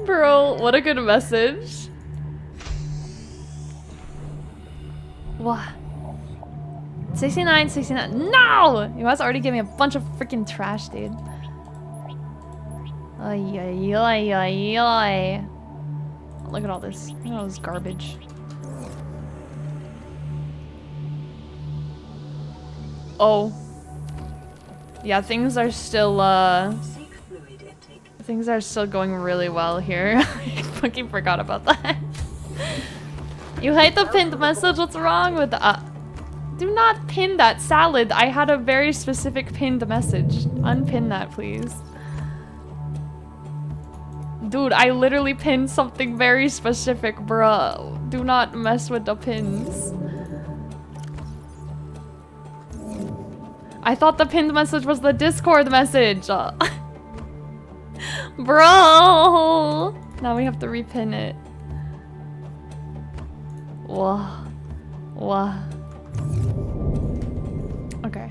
Bro, what a good message. What? 69, 69. No! You guys already gave me a bunch of freaking trash, dude. Ay, ay, ay, ay, ay. Look at all this. Look at all this garbage. Oh. Yeah, things are still, things are still going really well here. I fucking forgot about that. You hate the pinned message? What's wrong with that? Do not pin that salad. I had a very specific pinned message. Unpin that, please. Dude, I literally pinned something very specific, bro. Do not mess with the pins. I thought the pinned message was the Discord message. Bro! Now we have to repin it. Whoa. Whoa. Okay.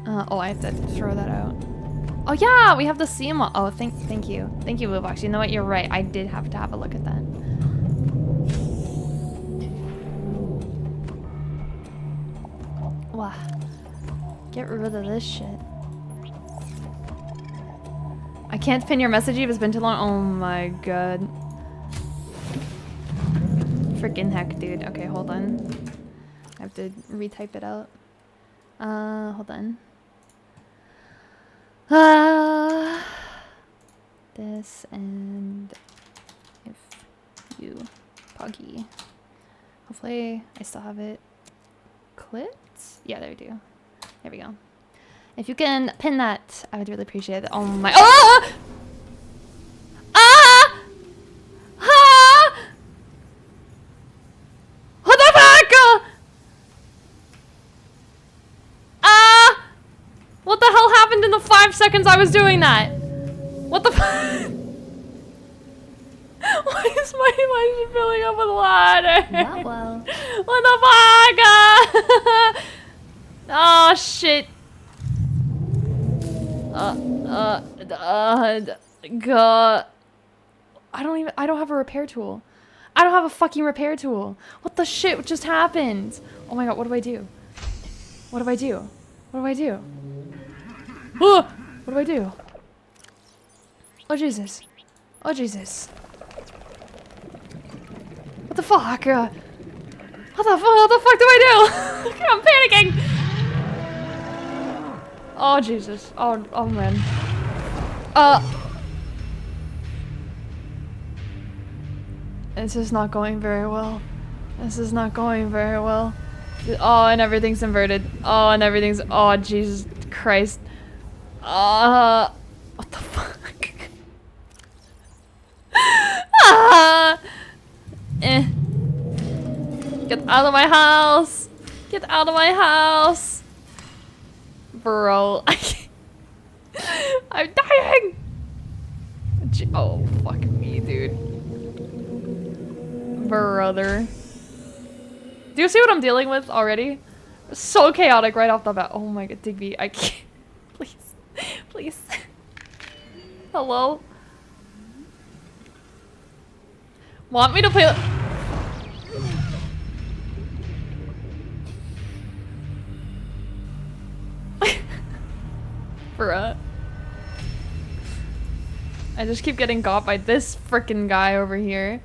Oh, I have to throw that out. Oh yeah, we have the CMO. Oh, thank you. Thank you, Bluebox. You know what? You're right. I did have to have a look at that. Wow. Get rid of this shit. I can't pin your message if it's been too long. Oh my god. Freaking heck, dude. Okay, hold on. I have to retype it out. Hold on. This and if you Puggy. Hopefully I still have it clipped. Yeah, there we do. There we go. If you can pin that, I would really appreciate it. Oh my— ah! Ah! Ah! What the fuck? Ah! What the hell happened in the 5 seconds I was doing that? What the fuck? Why is my filling up with water? Not well. What the fuck? Oh shit. God. I don't have a repair tool. I don't have a fucking repair tool. What the shit just happened? Oh my god, what do I do? What do I do? What do I do? Oh, what do I do? Oh Jesus. Oh Jesus. What the fuck? What the fuck do I do? I'm panicking. Oh Jesus. Oh man. This is not going very well. This is not going very well. Oh, and everything's inverted. Oh, and everything's— oh Jesus Christ. What the fuck? Get out of my house! Get out of my house! Bro, I'm dying! Oh, fuck me, dude. Brother. Do you see what I'm dealing with already? So chaotic right off the bat. Oh my god, Digby, I can't. Please. Please. Hello? Want me to play— Bruh. I just keep getting got by this frickin' guy over here.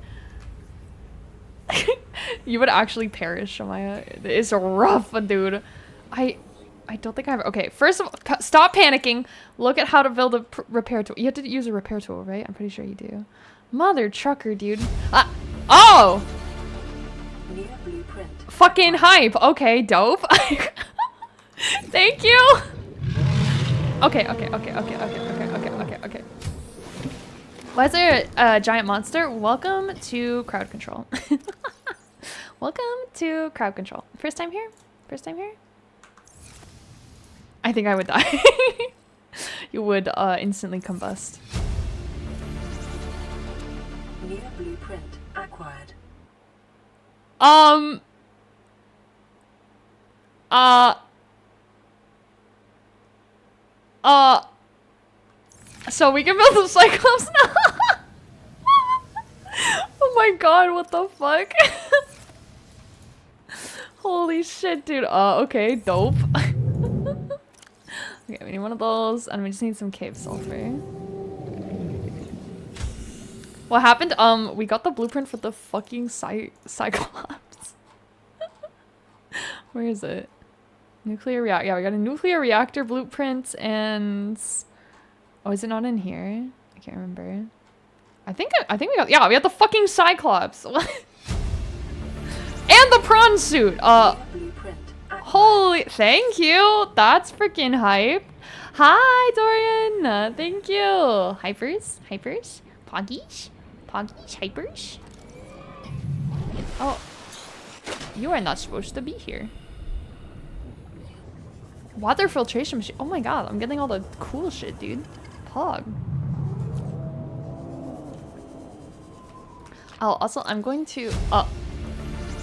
You would actually perish, Amaya. It's rough, dude. I don't think I have— okay, first of all, stop panicking. Look at how to build a repair tool. You have to use a repair tool, right? I'm pretty sure you do. Mother trucker, dude. Oh! Fucking hype. Okay, dope. Thank you. Okay. Why is there a giant monster? Welcome to crowd control. Welcome to crowd control. First time here? First time here? I think I would die. You would instantly combust. New blueprint acquired. So we can build the Cyclops now? my god, what the fuck? Holy shit, dude. Okay, dope. Okay, we need one of those, and we just need some cave sulfur. What happened? We got the blueprint for the fucking Cyclops. Where is it? Nuclear reactor. Yeah, we got a nuclear reactor blueprint, and oh, is it not in here? I can't remember. I think we got. Yeah, we got the fucking Cyclops. What? And the prawn suit. Holy, thank you. That's freaking hype. Hi, Dorian. Thank you. Hypers, Poggies, hypers. Oh, you are not supposed to be here. Water filtration machine. Oh my god, I'm getting all the cool shit, dude. Pog. Oh, also, I'm going to.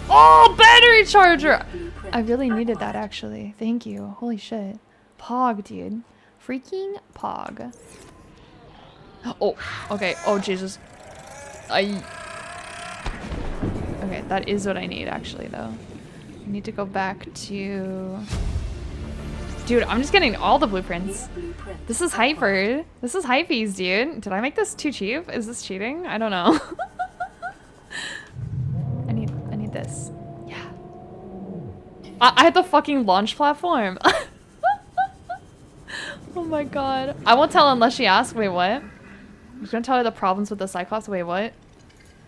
Oh, battery charger! I really needed that, actually. Thank you. Holy shit. Pog, dude. Freaking Pog. Oh, okay. Oh, Jesus. Okay, that is what I need, actually, though. I need to go back to... Dude, I'm just getting all the blueprints. This is hyper. This is hypees, dude. Did I make this too cheap? Is this cheating? I don't know. I need this. Yeah. I had the fucking launch platform. Oh my god. I won't tell unless she asks. Wait, what? I'm just gonna tell her the problems with the Cyclops. Wait, what?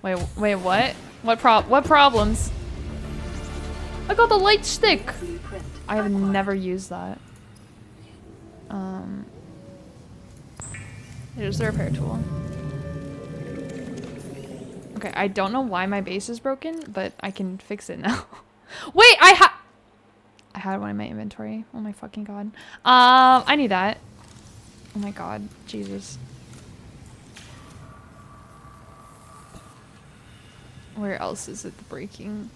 Wait, what? What problems? I got the light stick! I have never used that. Here's the repair tool. Okay, I don't know why my base is broken, but I can fix it now. Wait, I had one in my inventory. Oh my fucking god. I need that. Oh my god, Jesus. Where else is it breaking?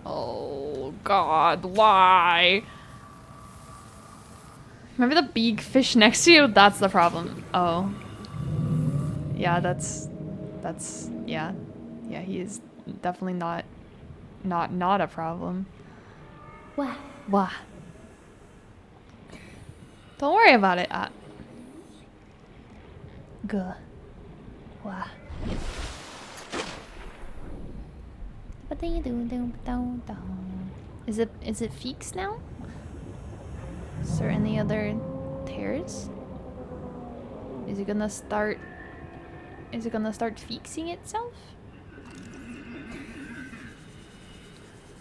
Oh god, why? Remember the big fish next to you? That's the problem. Oh. Yeah, that's yeah. Yeah, he is definitely not a problem. Wah. Wah. Don't worry about it. Guh. Wah. Is it fixed now? Is there any other tears? Is it gonna start fixing itself?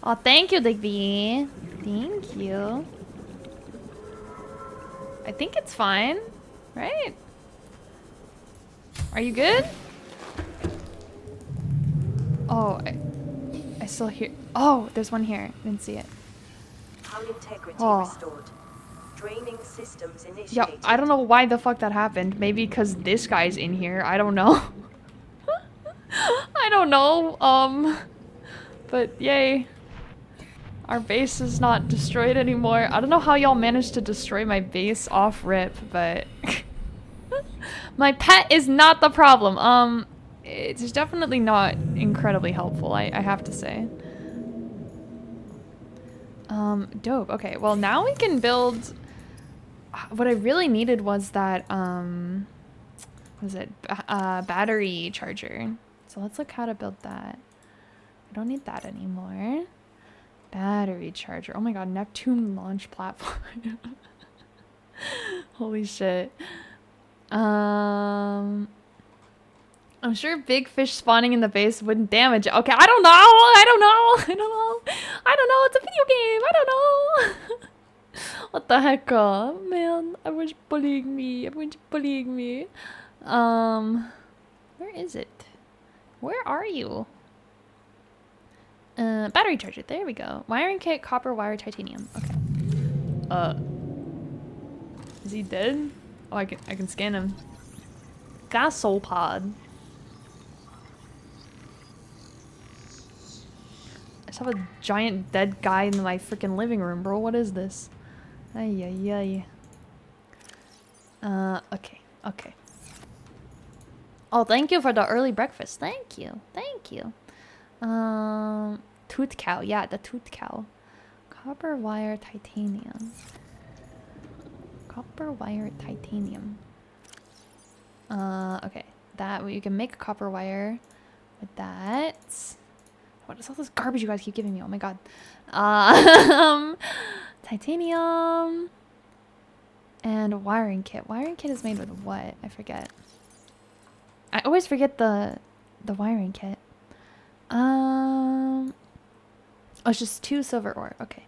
Oh, thank you, Digby. Thank you. I think it's fine, right? Are you good? Oh, I still hear. Oh, there's one here. I didn't see it. Hull integrity restored. Draining systems initiated. Yeah, I don't know why the fuck that happened. Maybe because this guy's in here. I don't know. I don't know. But yay. Our base is not destroyed anymore. I don't know how y'all managed to destroy my base off rip, but my pet is not the problem. It's definitely not incredibly helpful, I have to say. Dope. Okay, well now we can build... What I really needed was that, what is it? Battery charger. So let's look how to build that. I don't need that anymore. Battery charger. Oh my god, Neptune launch platform. Holy shit. I'm sure big fish spawning in the base wouldn't damage it. Okay, I don't know. It's a video game. I don't know. What the heck? Man, everyone's bullying me. Where is it? Where are you? Battery charger. There we go. Wiring kit, copper wire, titanium. Okay. Is he dead? Oh, I can scan him. Gasopod. I just have a giant dead guy in my freaking living room, bro. What is this? Ay, ay, ay. Okay. Oh, thank you for the early breakfast. Thank you. Thank you. Tooth cow. Yeah, the tooth cow. Copper wire titanium. Copper wire titanium. Okay. That you can make copper wire with that. What is all this garbage you guys keep giving me? Oh my god. Titanium and wiring kit. Wiring kit is made with what? I forget. I always forget the wiring kit. Oh, it's just 2 silver ore. Okay.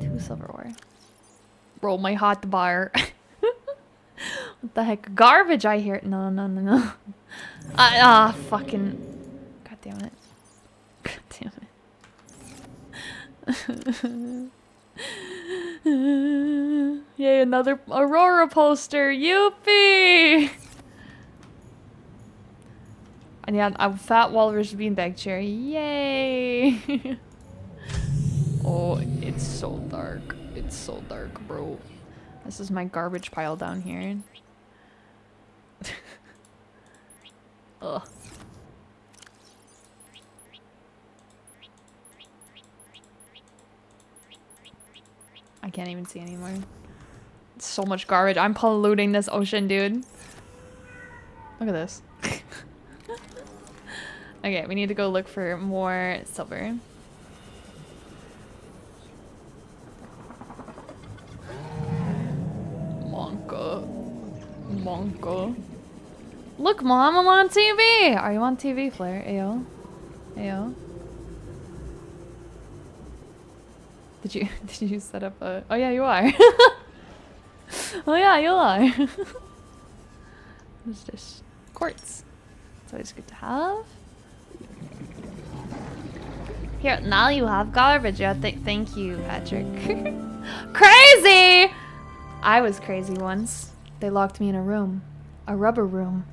2 silver ore. Roll my hot bar. What the heck? Garbage I hear. No. Fucking. God damn it. God damn it. Yay, another Aurora poster. Youpee! And yeah, a fat walrus beanbag chair. Yay! Oh, it's so dark. It's so dark, bro. This is my garbage pile down here. Ugh. I can't even see anymore. It's so much garbage. I'm polluting this ocean, dude. Look at this. Okay, we need to go look for more silver. Monka. Look, Mom, I'm on TV! Are you on TV, Flair? Ayo. Ayo. Did you set up a... Oh yeah, you are. Oh yeah, you are. What's this? Quartz. It's always good to have. Here, now you have garbage. Yeah, thank you, Patrick. Crazy! I was crazy once. They locked me in a room. A rubber room.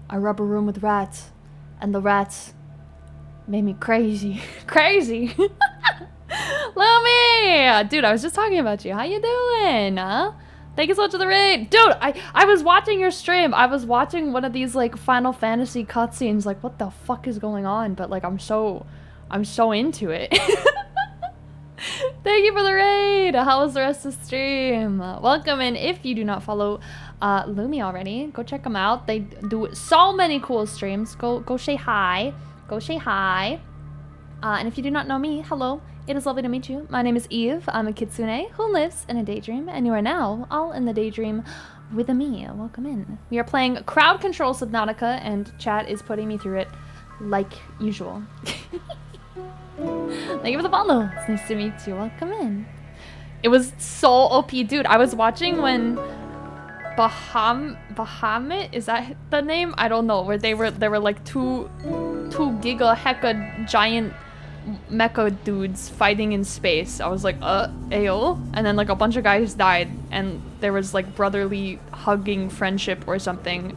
A rubber room with rats. And the rats made me crazy. Crazy! Lumi! Dude, I was just talking about you. How you doing? Huh? Thank you so much for the raid. Dude, I was watching your stream. I was watching one of these like Final Fantasy cutscenes. Like, what the fuck is going on? But like, I'm so into it. Thank you for the raid. How was the rest of the stream? Welcome in. If you do not follow Lumi already, go check them out. They do so many cool streams. Go say hi. Go say hi. And if you do not know me, hello. It is lovely to meet you. My name is Eve. I'm a kitsune who lives in a daydream, and you are now all in the daydream with me. Welcome in. We are playing Crowd Control Subnautica, and chat is putting me through it like usual. Thank you for the follow. It's nice to meet you. Welcome in. It was so OP, dude. I was watching when Bahamut, is that the name? I don't know. Where there were like two giga hecka giant mecha dudes fighting in space. I was like, ayo. And then like a bunch of guys died, and there was like brotherly hugging friendship or something.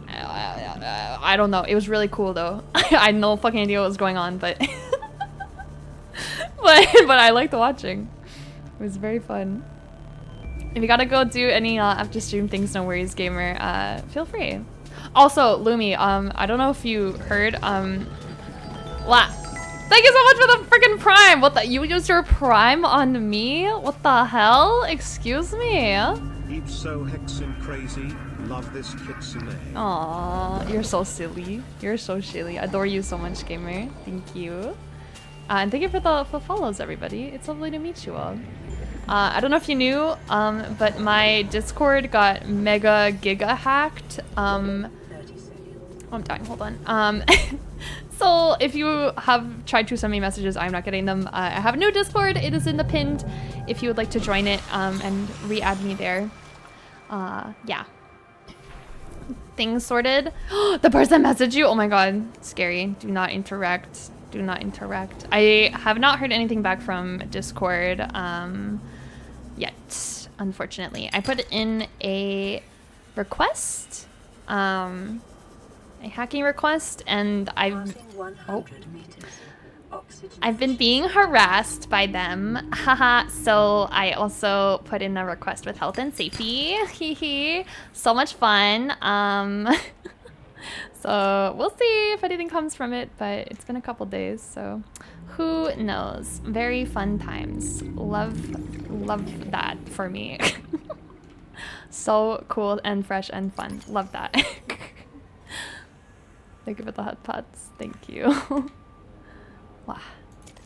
I don't know. It was really cool though. I had no fucking idea what was going on, but but I liked watching. It was very fun. If you gotta go do any after stream things, no worries, gamer. Feel free. Also, Lumi, I don't know if you heard, thank you so much for the freaking Prime! What the? You used your Prime on me? What the hell? Excuse me? Eve's so hexin crazy. Love this kitsune. Aww, you're so silly. You're so silly. I adore you so much, gamer. Thank you. And thank you for the follows, everybody. It's lovely to meet you all. I don't know if you knew, but my Discord got mega giga hacked. I'm dying, hold on. So if you have tried to send me messages, I'm not getting them. I have a new Discord. It is in the pinned if you would like to join it and re-add me there. Yeah. Things sorted. The person messaged you? Oh my god. Scary. Do not interact. Do not interact. I have not heard anything back from Discord yet, unfortunately. I put in a request. A hacking request, and I've been being harassed by them. Haha. So I also put in a request with health and safety. Hehe. So much fun. So we'll see if anything comes from it, but it's been a couple days, so who knows? Very fun times. Love that for me. So cool and fresh and fun. Love that. Thank you for the hot pots. Thank you. Wow.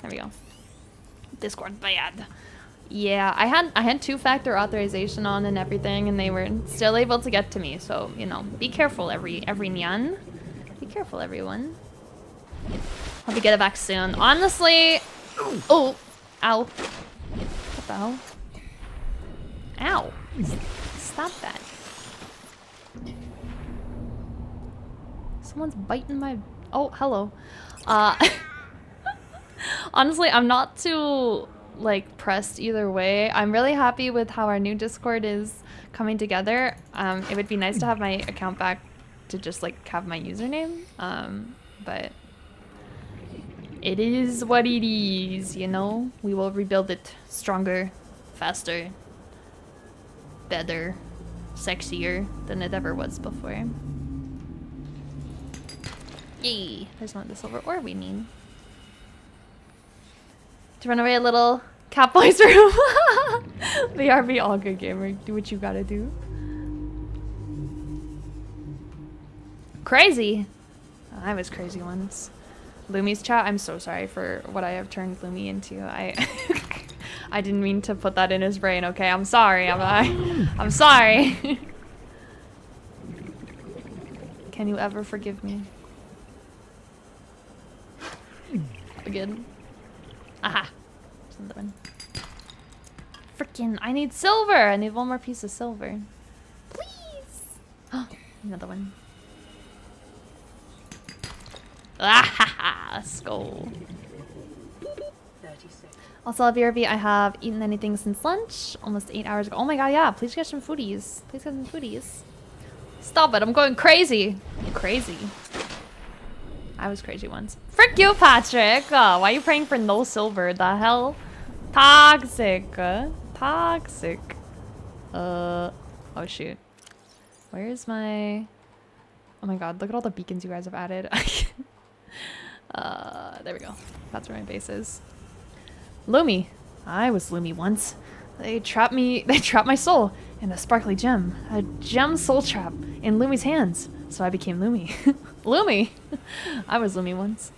There we go. Discord bad. Yeah, I had two-factor authorization on and everything, and they were still able to get to me. So, you know, be careful, every nyan. Be careful, everyone. Hope you get it back soon. Honestly, oh, ow. What the hell? Ow. Stop that. Someone's biting my... Oh, hello. Honestly, I'm not too, like, pressed either way. I'm really happy with how our new Discord is coming together. It would be nice to have my account back to just, like, have my username. But it is what it is, you know? We will rebuild it stronger, faster, better, sexier than it ever was before. Yay! There's not the silver ore we need. To run away a little Catboy's room. BRB all good gamer. Do what you gotta do. Crazy. I was crazy once. Lumi's chat. I'm so sorry for what I have turned Lumi into. I didn't mean to put that in his brain. Okay, I'm sorry. I'm sorry. Can you ever forgive me? Again. Aha. Another one. Frickin', I need silver. I need one more piece of silver. Please. Another one. Ah, let's go. 36. Also, BRB, I have eaten anything since lunch. Almost 8 hours ago. Oh my god, yeah. Please get some foodies. Please get some foodies. Stop it. I'm going crazy. Crazy. I was crazy once. Frick you, Patrick. Why are you praying for no silver? The hell? Toxic. Toxic. Oh shoot. Where's my... Oh my god, look at all the beacons you guys have added. There we go. That's where my base is. Lumi. I was Lumi once. They trapped my soul in a sparkly gem. A gem soul trap in Lumi's hands. So I became Lumi. Lumi! I was Lumi once.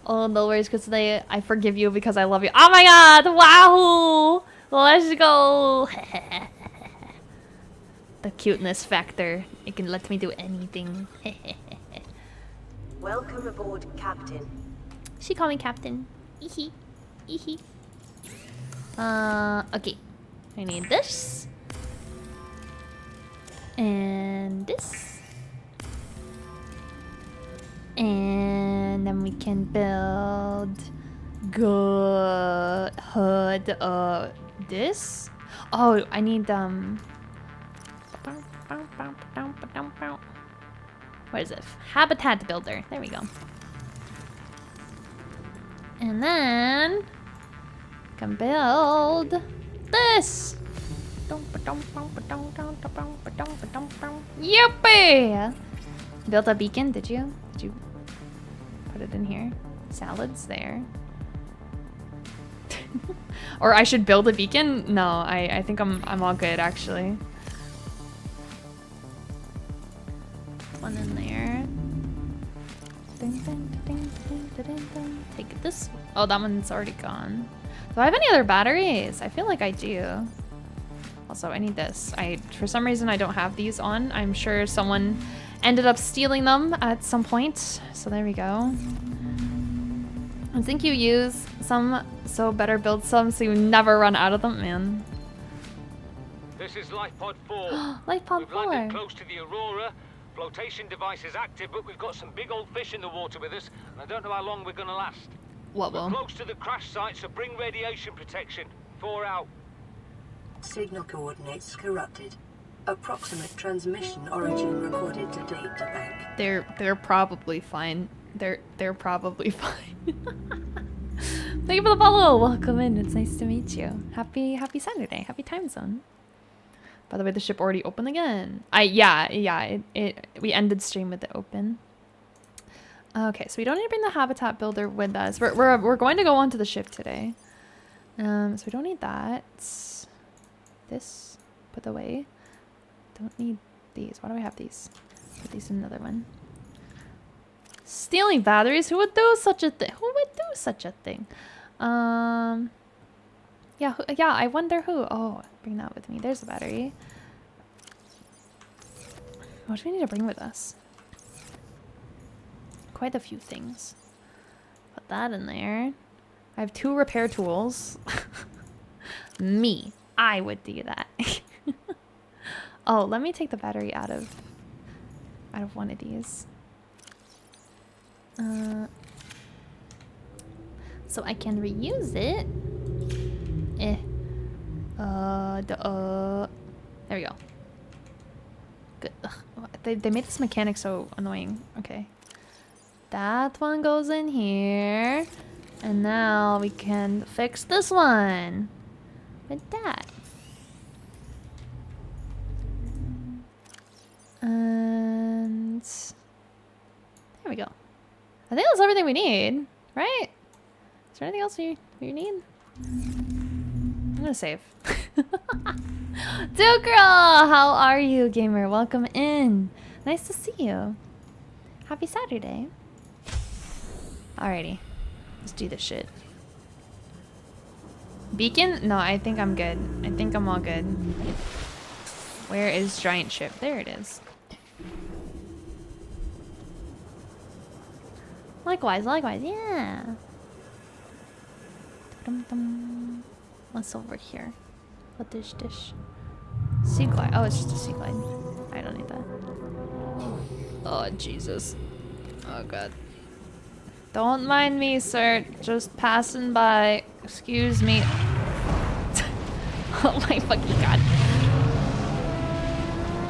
Oh, no worries, because today I forgive you because I love you. Oh my god! Wahoo! Let's go! The cuteness factor. It can let me do anything. Welcome aboard, Captain. She called me Captain. Eehee. Eehee. Okay. I need this. And this. And then we can build good hood this. Oh, I need what is it? Habitat builder. There we go. And then can build this. Yippee! Built a beacon, did you? Did you put it in here? Salads there. Or I should build a beacon? No, I think I'm all good actually. One in there. Take this. Oh, that one's already gone. Do I have any other batteries? I feel like I do. Also, I need this. For some reason, I don't have these on. I'm sure someone ended up stealing them at some point. So there we go. I think you use some, so better build some so you never run out of them, man. This is Lifepod 4. Lifepod We've 4. landed close to the Aurora. Flotation device is active, but we've got some big old fish in the water with us, and I don't know how long we're gonna last. What We're will? close to the crash site, so bring radiation protection. 4 out. Signal coordinates corrupted. Approximate transmission origin recorded to data bank. They're probably fine. They're probably fine. Thank you for the follow. Welcome in. It's nice to meet you. Happy Saturday. Happy time zone. By the way, the ship already opened again. We ended stream with it open. Okay, so we don't need to bring the habitat builder with us. We're going to go onto the ship today. So we don't need that. This, put away. Don't need these. Why do I have these? Put these in another one. Stealing batteries? Who would do such a thing? Who would do such a thing? Yeah, I wonder who. Oh, bring that with me. There's the battery. What do we need to bring with us? Quite a few things. Put that in there. I have 2 repair tools. Me. I would do that. Oh, let me take the battery out of one of these. So I can reuse it. There we go. Good. Ugh. They made this mechanic so annoying. Okay. That one goes in here. And now we can fix this one. With that. And there we go. I think that's everything we need, right? Is there anything else we need? I'm gonna save. Do girl, how are you, gamer? Welcome in. Nice to see you. Happy Saturday. Alrighty, let's do this shit. Beacon? No, I think I'm good. I think I'm all good. Where is giant ship? There it is. Likewise, yeah. Dum-dum. What's over here? What is this? Sea glide. Oh, it's just a sea glide. I don't need that. Oh, Jesus. Oh, God. Don't mind me, sir. Just passing by. Excuse me. Oh, my fucking God.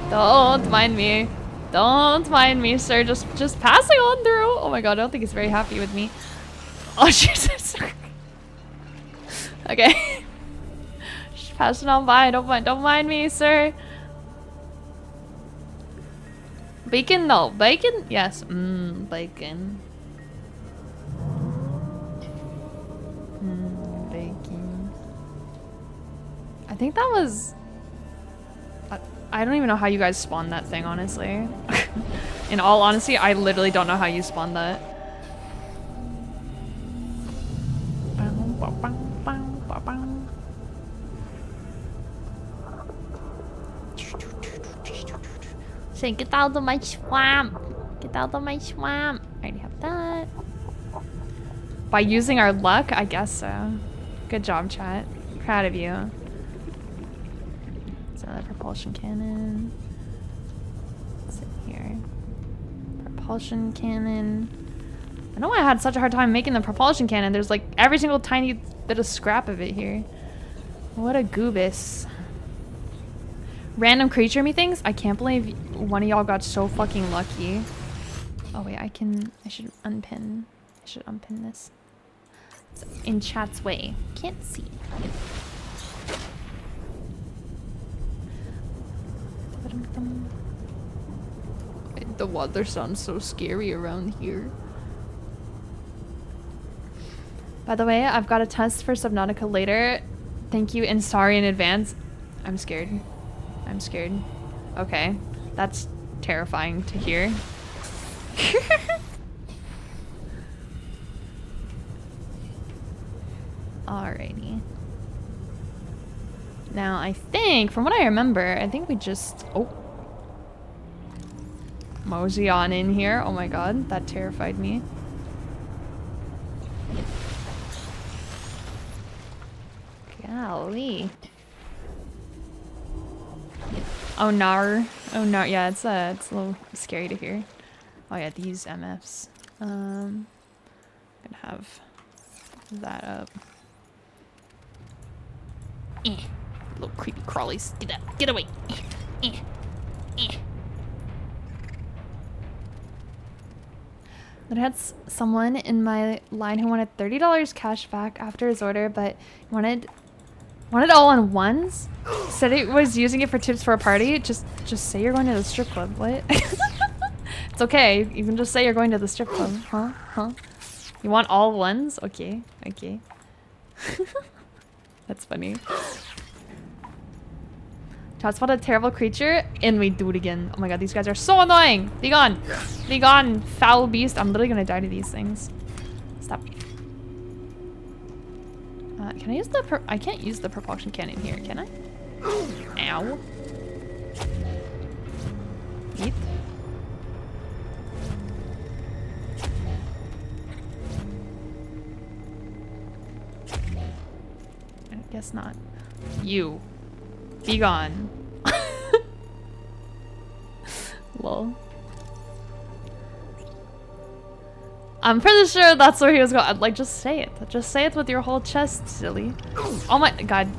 Don't mind me. Don't mind me, sir. Just passing on through. Oh, my God. I don't think he's very happy with me. Oh, Jesus. Okay. Just passing on by. Don't mind me, sir. Bacon? No. Bacon? Yes. Bacon. Bacon. I think that was... I don't even know how you guys spawned that thing, honestly. In all honesty, I literally don't know how you spawned that. Say, get out of my swamp. Get out of my swamp. I already have that. By using our luck? I guess so. Good job, chat. Proud of you. It's another propulsion cannon. What's in here? Propulsion cannon. I don't know why I had such a hard time making the propulsion cannon. There's like every single tiny bit of scrap of it here. What a goobus. Random creature me things? I can't believe one of y'all got so fucking lucky. Oh wait, I should unpin. I should unpin this. It's in chat's way. Can't see. The water sounds so scary around here. By the way, I've got a test for Subnautica later. Thank you and sorry in advance. I'm scared. I'm scared. Okay. That's terrifying to hear. Alrighty. Now, I think, from what I remember, I think we just... Oh. Mosey on in here. Oh my god, that terrified me. Golly. Oh no. Oh no, yeah, it's a little scary to hear. Oh yeah, these MFs. I'm gonna have that up. Little creepy crawlies. Get up, get away. I had someone in my line who wanted $30 cash back after his order, but wanted Want it all on ones? Said it was using it for tips for a party. Just say you're going to the strip club. What? It's okay. You can just say you're going to the strip club. Huh? Huh? You want all ones? Okay. Okay. That's funny. Chat spot a terrible creature and we do it again. Oh my god, these guys are so annoying. Be gone. Be gone, foul beast. I'm literally gonna die to these things. Stop. Can I use the I can't use the propulsion cannon here, can I? Ow. Eat. I guess not. You. Be gone. Lol. I'm pretty sure that's where he was going. Like, just say it. Just say it with your whole chest, silly. Oh my god.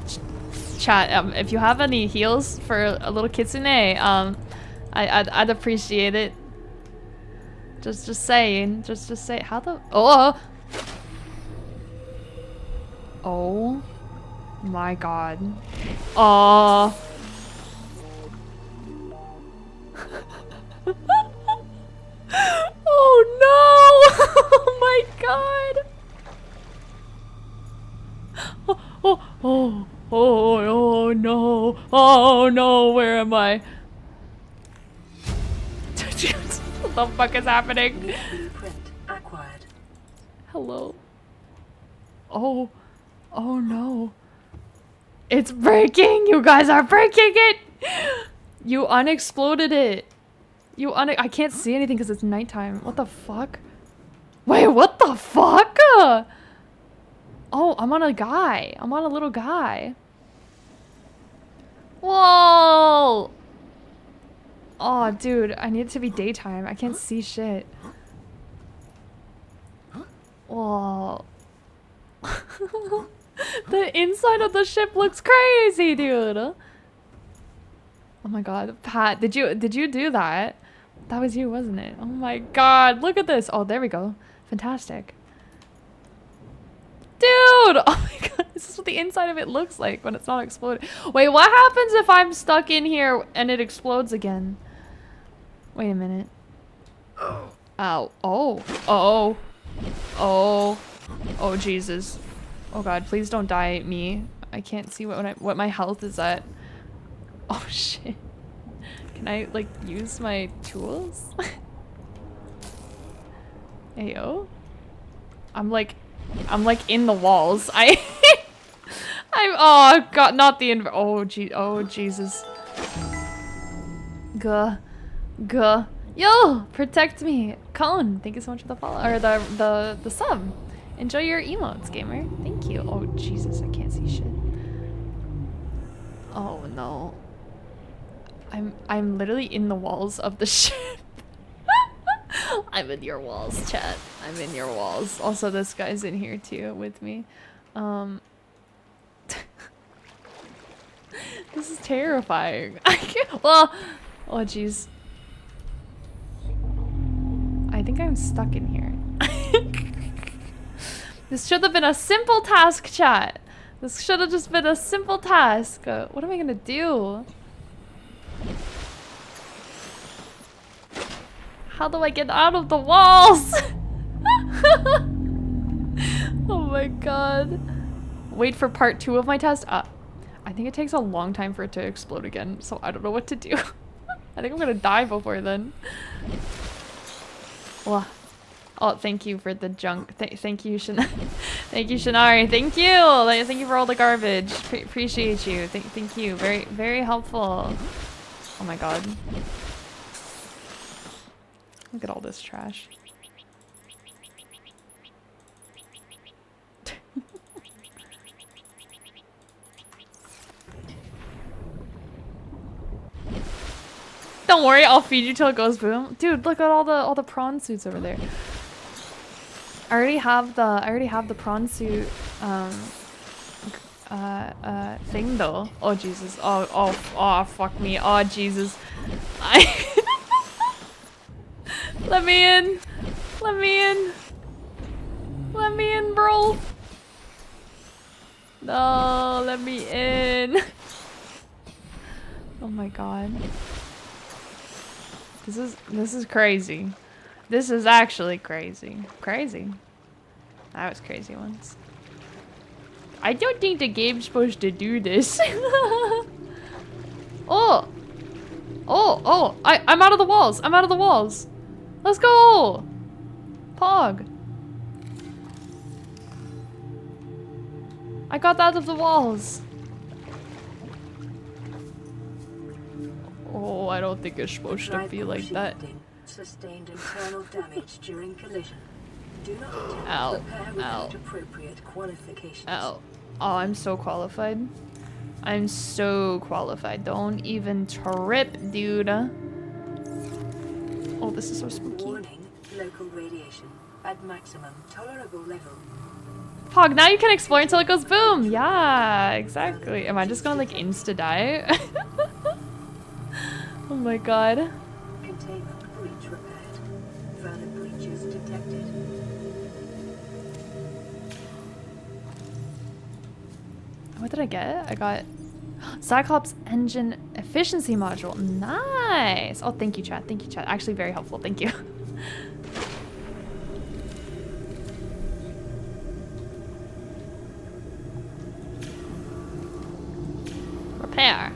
Chat, if you have any heals for a little kitsune, I'd appreciate it. Just saying. Just say how the oh my god. Oh. Oh no! Oh my god! Oh no! Oh no! Where am I? What the fuck is happening? Blueprint acquired. Hello. Oh no! It's breaking! You guys are breaking it! You unexploded it. I can't see anything because it's nighttime. What the fuck? Wait, what the fuck? Oh, I'm on a guy. I'm on a little guy. Whoa! Oh, dude, I need it to be daytime. I can't see shit. Whoa. The inside of the ship looks crazy, dude. Oh my god, Pat, did you do that? That was you, wasn't it? Oh my god, look at this. Oh, there we go. Fantastic. Dude! Oh my god, this is what the inside of it looks like when it's not exploding. Wait, what happens if I'm stuck in here and it explodes again? Wait a minute. Ow. Oh. Oh. Oh. Oh, Jesus. Oh god, please don't die me. I can't see what my health is at. Oh shit. Can I like use my tools? Ayo. I'm like in the walls. I'm oh god, not the oh Jesus. Guh. Yo, protect me. Colin, thank you so much for the follow or the sub. Enjoy your emotes, gamer. Thank you. Oh Jesus, I can't see shit. Oh no. I'm literally in the walls of the ship. I'm in your walls, chat. I'm in your walls. Also, this guy's in here too with me. This is terrifying. I can't. Well, oh jeez. I think I'm stuck in here. This should have been a simple task, chat. This should have just been a simple task. What am I gonna do? How do I get out of the walls? Oh my god. Wait for part 2 of my test. I think it takes a long time for it to explode again, so I don't know what to do. I think I'm gonna die before then. Well, oh, thank you for the junk. Thank you, thank you, Shinari. Thank you. Thank you for all the garbage. Appreciate you. Thank you. Very, very helpful. Oh my god. Look at all this trash. Don't worry, I'll feed you till it goes boom. Dude, look at all the prawn suits over there. I already have the prawn suit thing though. Oh Jesus. Oh fuck me. Oh Jesus. Let me in. Let me in. Let me in, bro. No, let me in. Oh my god. This is crazy. This is actually crazy. Crazy. I was crazy once. I don't think the game's supposed to do this. Oh! Oh! I'm out of the walls! I'm out of the walls! Let's go! Pog. I got out of the walls. Oh, I don't think it's supposed to be like that. Sustained internal damage during collision. Do not attempt Ow. repair without appropriate qualifications. Ow. Oh, I'm so qualified. I'm so qualified. Don't even trip, dude. Oh, this is so spooky. Warning, local radiation at maximum tolerable level. Pog, now you can explore until it goes boom. Yeah, exactly. Am I just gonna like insta die? Oh my god. Containment breach repaired. Further breaches detected. What did I get? I got Cyclops engine efficiency module. Nice. Oh, thank you, chat. Thank you, chat. Actually, very helpful. Thank you. Repair.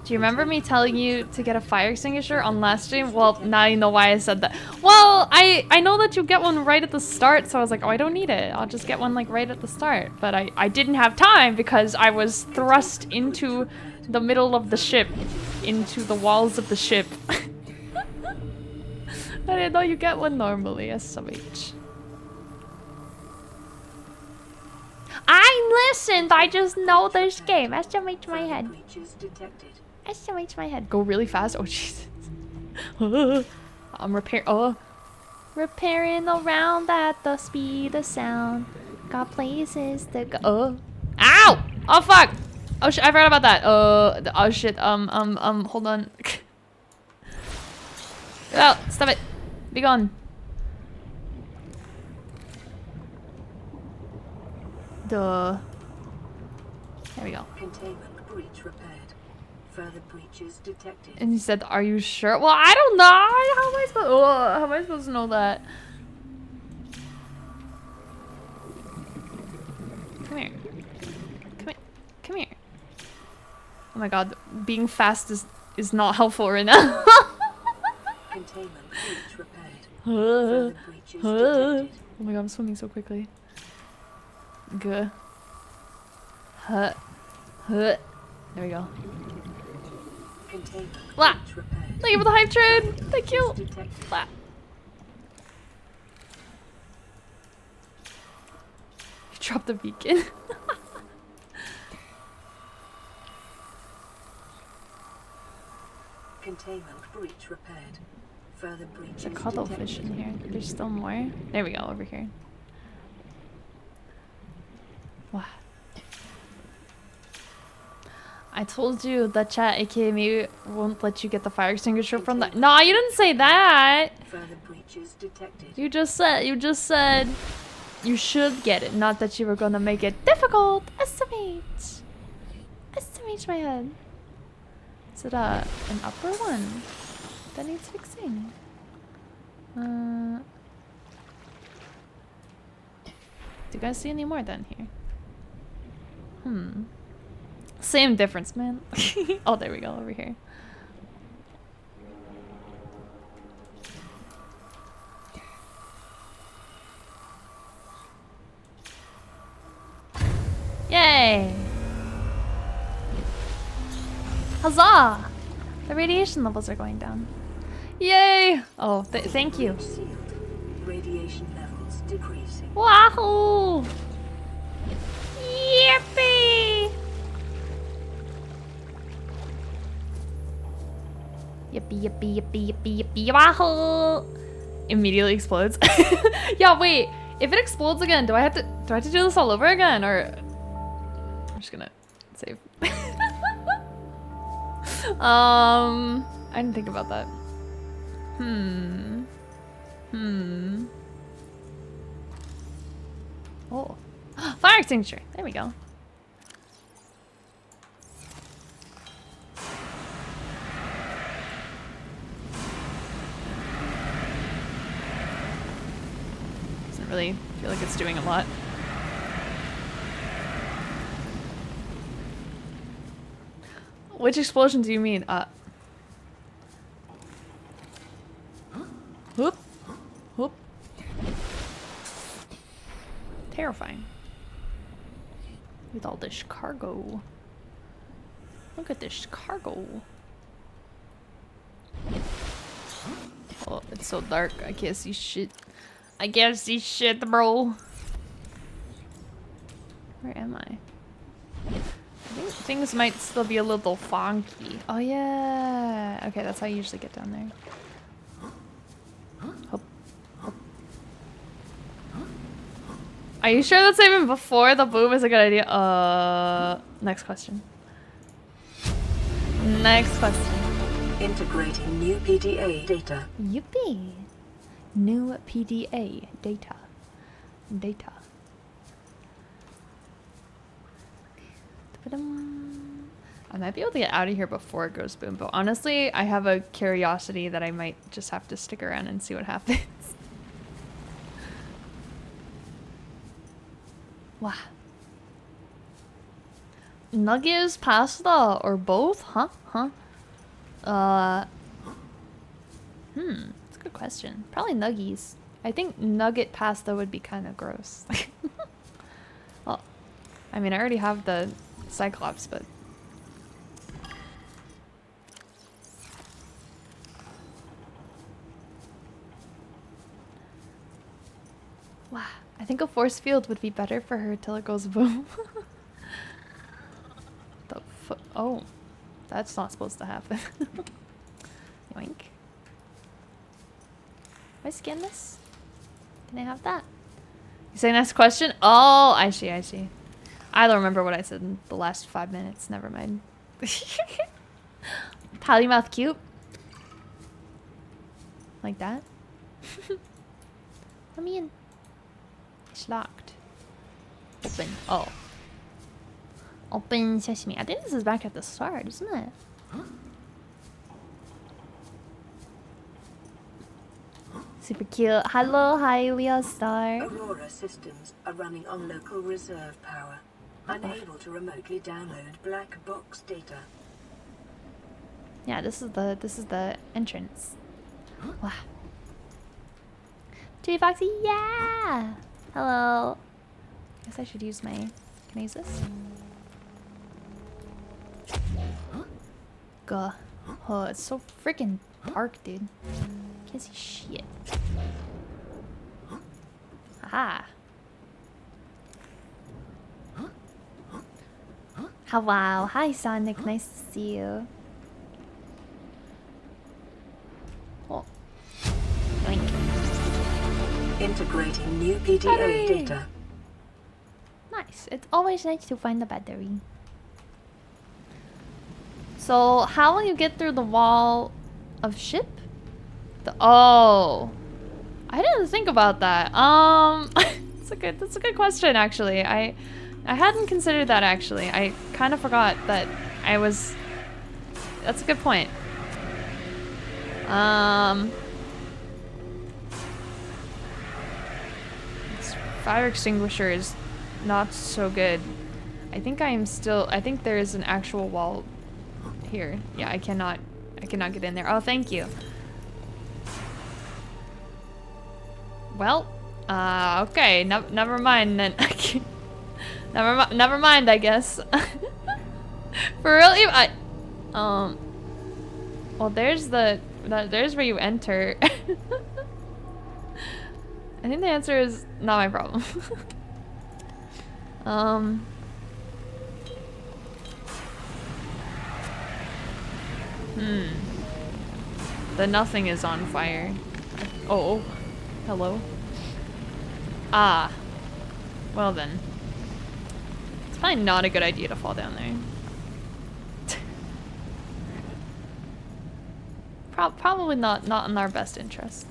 Do you remember me telling you to get a fire extinguisher on last stream? Well, now you know why I said that. Well, I know that you get one right at the start, so I was like, oh, I don't need it. I'll just get one like right at the start. But I didn't have time because I was thrust into the middle of the ship, into the walls of the ship. I didn't know you get one normally, SMH. I listened, I just know this game. SMH my head. Breaches detected. SMH my head. Go really fast. Oh, Jesus. I'm repairing around at the speed of sound. Got places to go. Ow! Oh, fuck! Oh, shit. I forgot about that. Oh, shit. Hold on. Get out. Stop it. Be gone. Duh. There we go. Containment breach repaired. Further breaches detected. And he said, "Are you sure?" Well, I don't know. How am I supposed to know that? Come here. Come here. Come here. Oh my god, being fast is not helpful right now. Containment breach repaired. Oh Further breaches detected. my god, I'm swimming so quickly. Good. Huh. Huh. There we go. Containment Blah. breach repaired. Thank you for the hype train. Thank you. Detected. Blah. You dropped the beacon. Containment breach repaired. Further breaches There's a cuttlefish in here. There's still more. There we go, over here. Wow. I told you that chat aka me won't let you get the fire extinguisher from the— No, you didn't say that! Further breaches detected. You just said you should get it, not that you were gonna make it difficult. Estimate. Estimate my head. Is it an upper one that needs fixing? Do you guys see any more down here? Same difference, man. Oh, there we go, over here. Yay! Huzzah! The radiation levels are going down. Yay! Oh, thank you. Breach sealed. Radiation levels decreasing. Wahoo! Yippee! Yippee, yippee, yippee, yippee, yippee, wahoo! Immediately explodes. Yeah, wait. If it explodes again, do I have to do this all over again, or I'm just gonna save? I didn't think about that. Oh. Fire extinguisher. There we go. Doesn't really feel like it's doing a lot. Which explosion do you mean? Whoop. Whoop. Terrifying. With all this cargo. Look at this cargo. Oh, it's so dark. I can't see shit. I can't see shit, bro. Where am I? I think things might still be a little funky. Oh yeah. Okay, that's how I usually get down there. Hop. Hop. Are you sure that's even before the boom is a good idea? Next question. Next question. Integrating new PDA data. Yippee. New PDA data. Data. I might be able to get out of here before it goes boom, but honestly, I have a curiosity that I might just have to stick around and see what happens. Wow. Nuggets, pasta, or both? Huh? Huh? That's a good question. Probably nuggies. I think nugget pasta would be kind of gross. Well, I mean, I already have the Cyclops, but... Wow. I think a force field would be better for her till it goes boom. Oh. That's not supposed to happen. Yoink. I scan this? Can I have that? You say next question? Oh, I see, I see. I don't remember what I said in the last 5 minutes. Never mind. Polymouth cute. Like that. Let me in. It's locked. Open. Oh. Open sesame. I think this is back at the start, isn't it? Super cute. Hello, hi, Leo Star. Aurora systems are running on local reserve power. Unable to remotely download black box data. Yeah, this is the entrance. Wow. Judy Foxy, yeah! Hello. Guess I should use my... Can I use this? Gah. Oh, it's so freaking dark, dude. Can't see shit. Aha. Hello. Hi, Sonic. Nice to see you. Oh. Yoink. Integrating new PDA Battery. data. Nice. It's always nice to find the battery. So, how will you get through the wall of ship? Oh, I didn't think about that. That's a good question actually. I hadn't considered that actually. I kind of forgot that I was. That's a good point. This fire extinguisher is not so good. I think there is an actual wall here. Yeah, I cannot get in there. Oh, thank you. Well, okay, never mind then. Never mind, I guess. For real, well, there's where you enter. I think the answer is not my problem. The nothing is on fire. Oh. Hello. Ah. Well then. It's probably not a good idea to fall down there. Probably not in our best interest.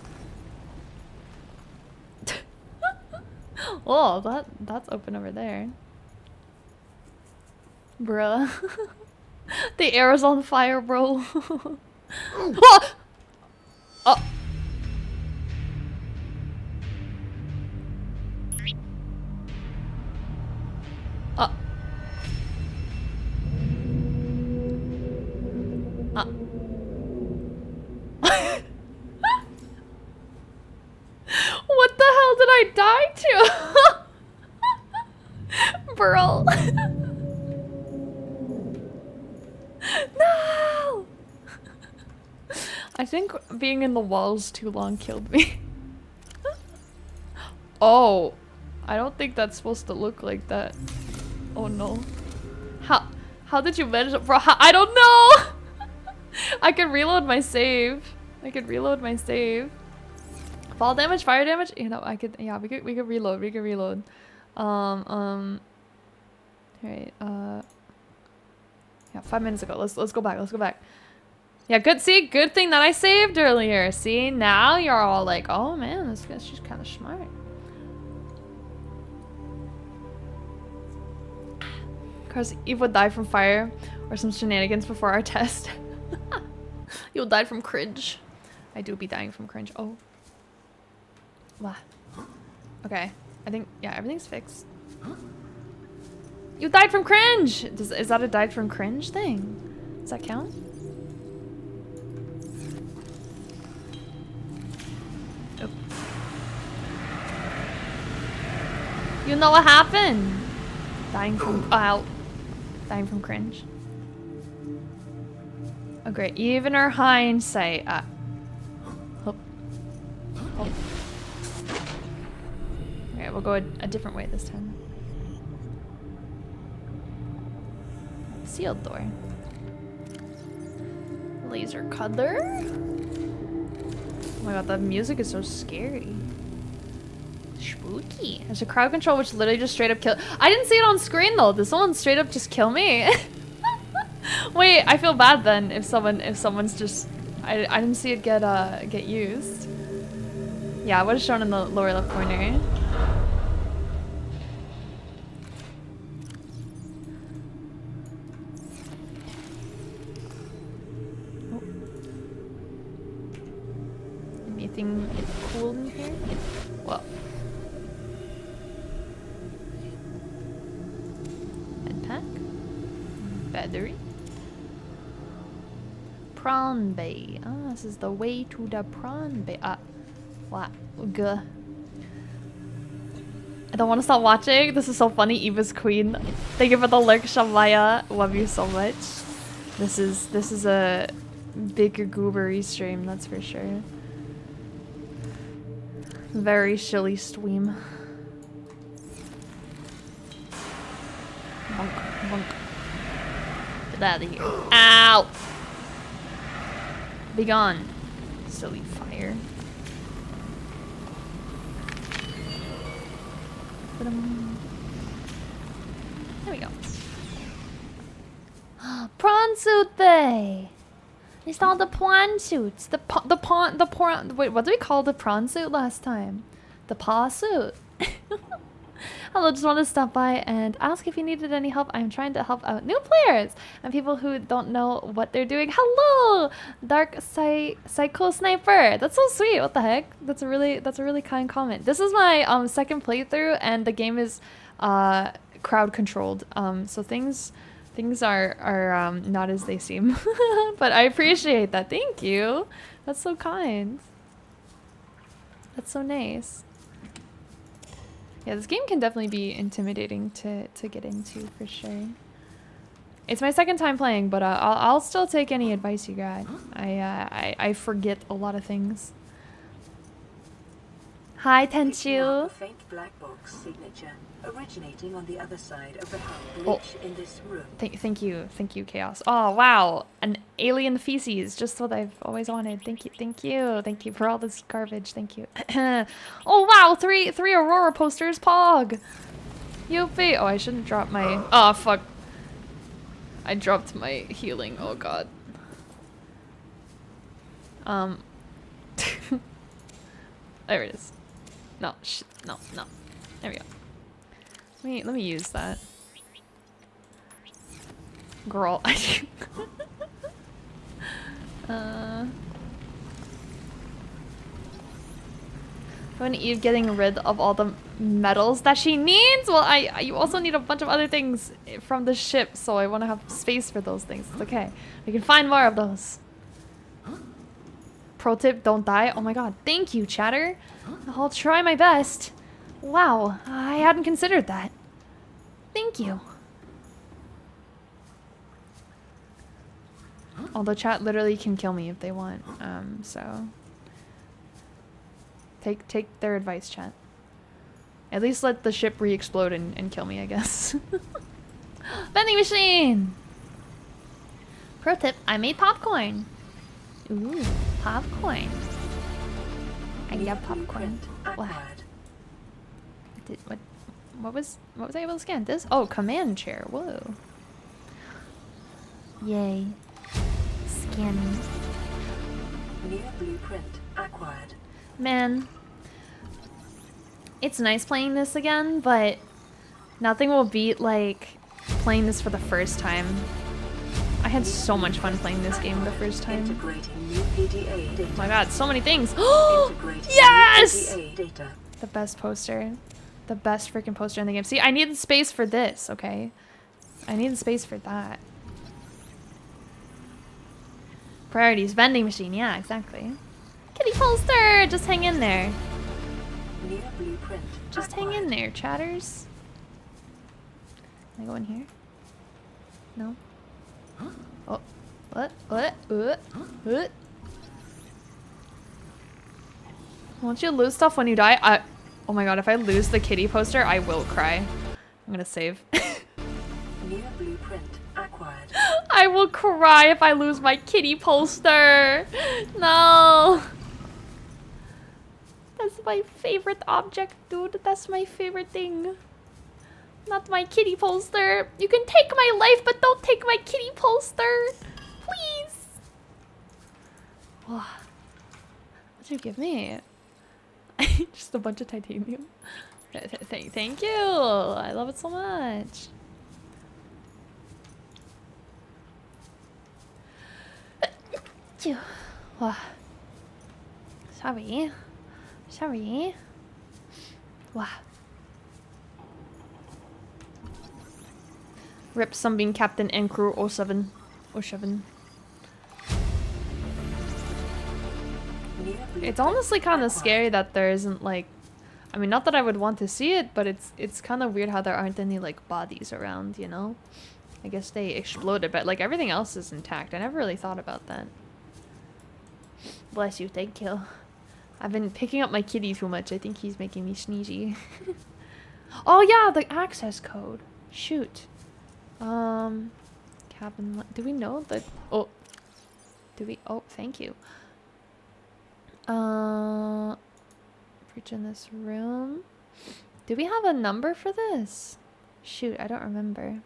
Oh, that's open over there. Bruh. The air is on fire, bro. Oh! Oh. Oh. What the hell did I die to? Burl. No! I think being in the walls too long killed me. Oh. I don't think that's supposed to look like that. Oh no. How did you manage, bro? I don't know! I could reload my save. Fall damage, fire damage? You know, I could, yeah, we could reload, Alright, yeah, 5 minutes ago. Let's go back. Yeah, good thing that I saved earlier. See, now you're all like, oh man, this guy's just kind of smart. Cause Eve would die from fire or some shenanigans before our test. You'll die from cringe. I do be dying from cringe. Oh. Wow. Okay. I think, yeah, everything's fixed. You died from cringe! Is that a died from cringe thing? Does that count? Oh. You know what happened? Dying from, dying from cringe. Oh great, even our hindsight. Hope. Okay, we'll go a different way this time. Sealed door. Laser cuddler. Oh my god, the music is so scary. Spooky. There's a crowd control which literally just straight up kill. I didn't see it on screen though. Did someone straight up just kill me? Wait, I feel bad then if someone's just I didn't see it get used. Yeah, what is shown in the lower left corner? Oh. Anything cool in here? Well. Pack, battery, prawn bay. Ah, this is the way to the prawn bay. Ah, what? Gah. I don't want to stop watching. This is so funny. Eva's queen. Thank you for the lurk, Shamaya. Love you so much. This is a big goobery stream, that's for sure. Very shilly stream. Bonk, bonk. Get out of here. Ow! Be gone. Silly fire. There we go. Prawn suit bay! It's all the prawn suits. The prawn. Wait, what did we call the prawn suit last time? The paw suit. Hello, just wanted to stop by and ask if you needed any help. I'm trying to help out new players and people who don't know what they're doing. Hello, Dark Psycho Sniper. That's so sweet. What the heck? That's a really kind comment. This is my second playthrough and the game is crowd controlled. So things are not as they seem. But I appreciate that. Thank you. That's so kind. That's so nice. Yeah, this game can definitely be intimidating to get into for sure. It's my second time playing, but I'll still take any advice you got. I forget a lot of things. Hi, Tenchu. A faint black box signature originating on the other side of the hull breach in this room. Thank you, Chaos. Oh wow, an alien feces, just what I've always wanted. Thank you for all this garbage. Thank you. Oh wow, three Aurora posters, Pog. Youppi. Oh, I shouldn't drop my. Oh fuck. I dropped my healing. Oh god. There it is. No, no. There we go. Let me use that. Girl. When Eve getting rid of all the metals that she needs? Well, you also need a bunch of other things from the ship, so I want to have space for those things. It's okay. We can find more of those. Pro tip, don't die. Oh my god. Thank you, chatter. I'll try my best. Wow, I hadn't considered that. Thank you. Although chat literally can kill me if they want, so... Take their advice, chat. At least let the ship re-explode and kill me, I guess. Vending machine! Pro tip, I made popcorn. Ooh, popcorn. I love popcorn. What? What was I able to scan? This? Oh, command chair. Whoa. Yay. Scanning. New blueprint acquired. Man. It's nice playing this again, but nothing will beat, like, playing this for the first time. I had so much fun playing this game the first time. Integrating new PDA data. Oh my god, so many things. Integrating Yes! new PDA data. The best poster. The best freaking poster in the game. See, I needed space for this, okay? I needed space for that. Priorities. Vending machine. Yeah, exactly. Kitty poster! Just hang in there. New blueprint Just hang in there, chatters. Can I go in here? No? Oh. What? What? Won't you lose stuff when you die? Oh my god, if I lose the kitty poster, I will cry. I'm gonna save. New blueprint acquired. I will cry if I lose my kitty poster. No. That's my favorite object, dude. That's my favorite thing. Not my kitty poster. You can take my life, but don't take my kitty poster. Please. What'd you give me? Just a bunch of titanium. Thank you. I love it so much. Sorry. Sorry. Wow. Rip Sunbeam Captain and Crew 07. 07. It's honestly kind of scary that there isn't, like... I mean, not that I would want to see it, but it's kind of weird how there aren't any, like, bodies around, you know? I guess they exploded, but, like, everything else is intact. I never really thought about that. Bless you, thank you. I've been picking up my kitty too much. I think he's making me sneezy. Oh yeah, the access code. Shoot. Cabin. Do we know that? Oh. Do we? Oh, thank you. Breach in this room. Do we have a number for this? Shoot, I don't remember.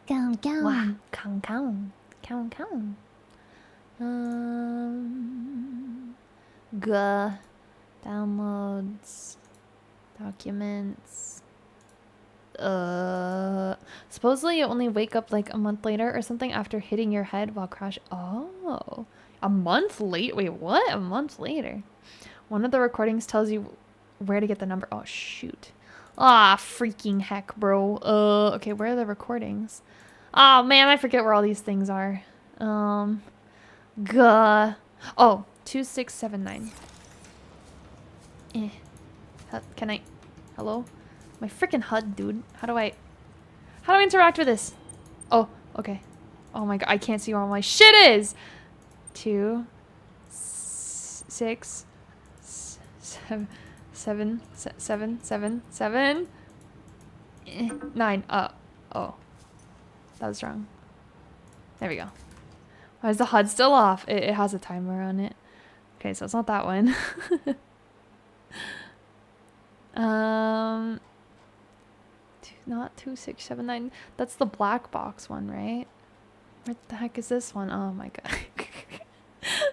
Count. Wow. Count. Downloads. Documents. Supposedly you only wake up like a month later or something after hitting your head while crashing. Oh. A month late? Wait, what? A month later? One of the recordings tells you where to get the number. Oh, shoot. Ah, freaking heck, bro. Okay, where are the recordings? Oh, man, I forget where all these things are. Oh, 2679. Can I... Hello? My freaking HUD, dude. How do I interact with this? Oh, okay. Oh my god, I can't see where all my shit is! 2, 6, 7, 9. Oh. That was wrong. There we go. Why is the HUD still off? It has a timer on it. Okay, so it's not that one. Not 2679. That's the black box one, right? What the heck is this one? Oh my god.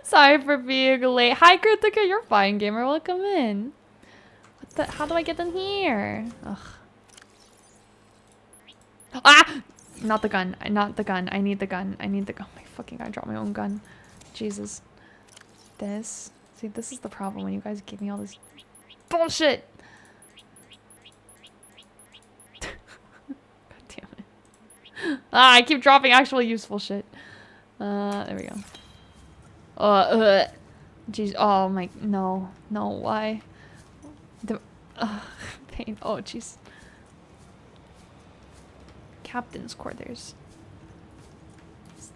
Sorry for being late. Hi, Kritika. You're fine, gamer. Welcome in. What the? How do I get in here? Ugh. Ah! Not the gun. Not the gun. I need the gun. I need the gun. Oh my fucking god, I dropped my own gun. Jesus. This. See, this is the problem when you guys give me all this bullshit. God damn it. Ah, I keep dropping actual useful shit. There we go. Jeez. Oh my. No. No, why? The. Pain. Oh, jeez. Captain's quarters.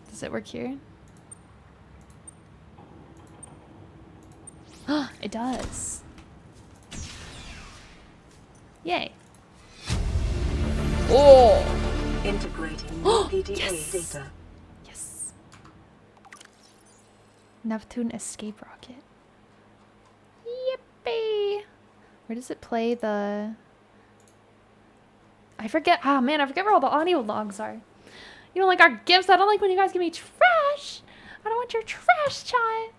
Does it work here? It does. Yay. Oh! Integrating PDA Yes! data. Yes. Neptune escape rocket. Yippee! Where does it play the... I forget. Ah, man, I forget where all the audio logs are. You don't like our gifts? I don't like when you guys give me trash. I don't want your trash, chat.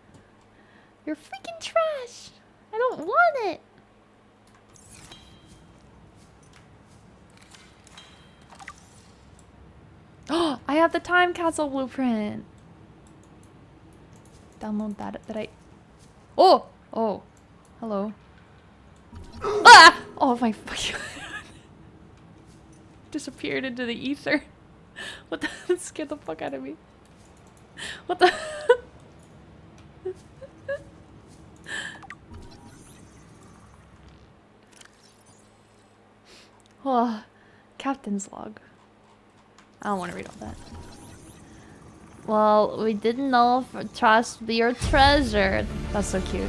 You're freaking trash. I don't want it. Oh, I have the time capsule blueprint. Download that. Did I? Oh, oh, hello. Ah! Oh my fucking. Disappeared into the ether. What the? That scared the fuck out of me. What the? Oh, captain's log. I don't want to read all that. Well, we didn't know if trust be your treasure. That's so cute.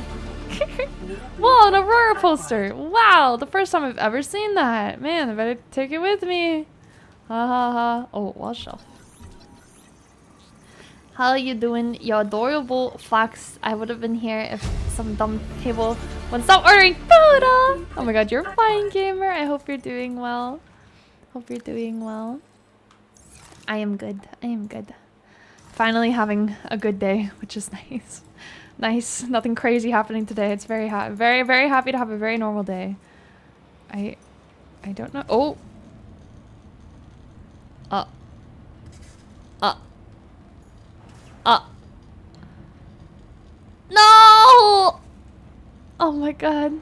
Whoa, an Aurora poster. Wow, the first time I've ever seen that. Man, I better take it with me. Ha ha ha. Oh, wall shelf. How you doing, you adorable fox? I would have been here if some dumb table would stop ordering food. Oh my god, you're fine, gamer. I hope you're doing well. Hope you're doing well. I am good. I am good. Finally having a good day, which is nice. Nice. Nothing crazy happening today. It's very very happy to have a very normal day. I don't know. Oh. No! Oh my god.